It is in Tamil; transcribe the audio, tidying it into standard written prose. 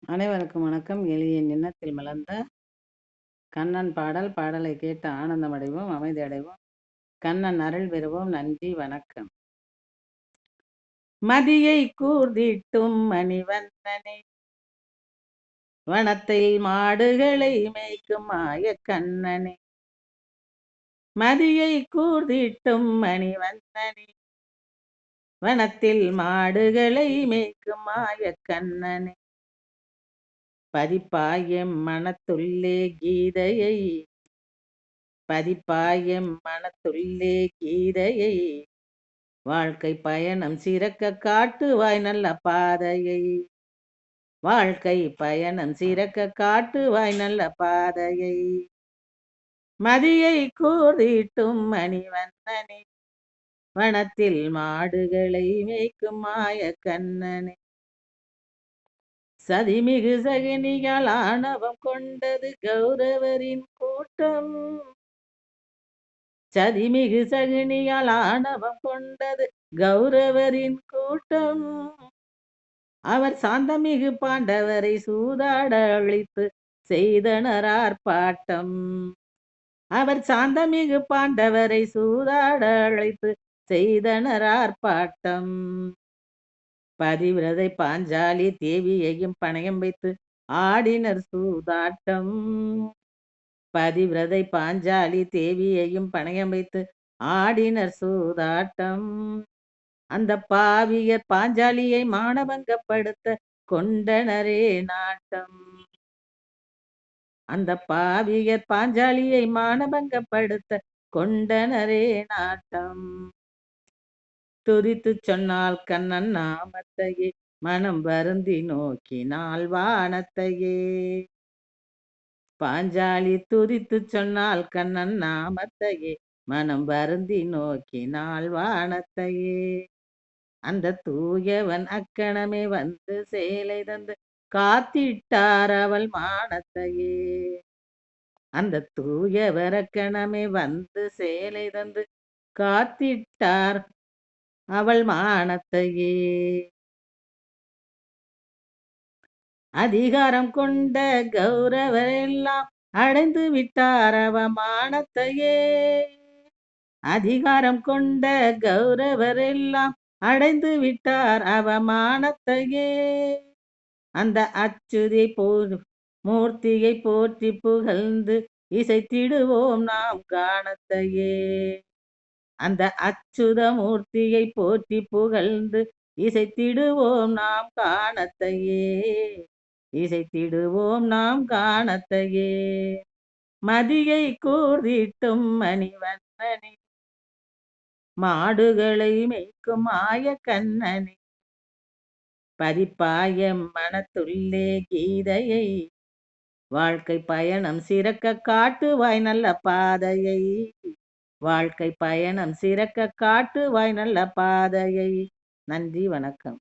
அனைவருக்கும் வணக்கம். எளிய எண்ணத்தில் மலர்ந்த கண்ணன் பாடல். பாடலை கேட்டு ஆனந்தம் அடைவோம், அமைதி அடைவோம். கண்ணன் அருள் பெறுவோம். நன்றி, வணக்கம். மதியை கூர்ந்திட்டும் மணிவண்ணனே, வனத்தில் மாடுகளை மேய்க்கும் மாய கண்ணனே. மதியை கூர்ந்திட்டும் மணிவண்ணனே, வனத்தில் மாடுகளை மேய்க்கும் மாய கண்ணனே. பதிப்பாயம் மனத்துள்ளே கீதையை, பதிப்பாயம் மனத்துள்ளே கீதையை, வாழ்க்கை பயணம் சிறக்க காட்டுவாய் நல்ல பாதையை. வாழ்க்கை பயணம் சிறக்க காட்டுவாய் நல்ல பாதையை. மதியை கூறிட்டும் மணிவண்ணனே, வனத்தில் மாடுகளை மேய்க்கும் மாய கண்ணனே. சதிமிகு சகினியால் ஆணவம் கொண்டது கௌரவரின் கூட்டம். சதிமிகு சகினியால் ஆணவம் கொண்டது கௌரவரின் கூட்டம். அவர் சாந்தமிகு பாண்டவரை சூதாட அழித்து செய்தனர் ஆர்ப்பாட்டம். அவர் சாந்தமிகு பாண்டவரை சூதாட அழைத்து செய்தனர் ஆர்ப்பாட்டம். பதிவிரதை பாஞ்சாலி தேவியையும் பணயம் வைத்து ஆடினர் சூதாட்டம். பதிவிரதை பாஞ்சாலி தேவியையும் பணயம் வைத்து ஆடினர் சூதாட்டம். அந்த பாவியர் பாஞ்சாலியை மானபங்கப்படுத்த கொண்டனரே நாட்டம். அந்த பாவியர் பாஞ்சாலியை மானபங்கப்படுத்த கொண்டனரே நாட்டம். துதித்து சொன்னால் கண்ணன் நாமத்தையே, மனம் வருந்தி நோக்கினால் வானத்தையே. பாஞ்சாலி துதித்து சொன்னால் கண்ணன் நாமத்தையே, மனம் வருந்தி நோக்கினால் வானத்தையே. அந்த தூயவன் அக்கணமே வந்து சேலை தந்து காத்திட்டார் அவள் மானத்தையே. அந்த தூயவர் அக்கணமே வந்து சேலை தந்து காத்திட்டார் அவள் மானத்தையே. அதிகாரம் கொண்ட கௌரவர் எல்லாம் அடைந்து விட்டார் அவமானத்தையே. அதிகாரம் கொண்ட கௌரவர் எல்லாம் அடைந்து விட்டார் அவமானத்தையே. அந்த அச்சுதை மூர்த்தியை போற்றி புகழ்ந்து இசைத்திடுவோம் நாம் காணத்தையே. அந்த அச்சுத மூர்த்தியை போற்றி புகழ்ந்து இசைத்திடுவோம் நாம் காணத்தையே. இசைத்திடுவோம் நாம் காணத்தையே. மதியை கூர்ந்திட்டும் மணிவண்ணனே, மாடுகளை மேய்க்கும் மாய கண்ணனே. பதிப்பாயம் மனத்துள்ளே கீதையை, வாழ்க்கை பயணம் சிறக்க காட்டுவாய் நல்ல பாதையை. வாழ்க்கை பயணம் சிறக்க காட்டுவாய் நல்ல பாதையை. நன்றி, வணக்கம்.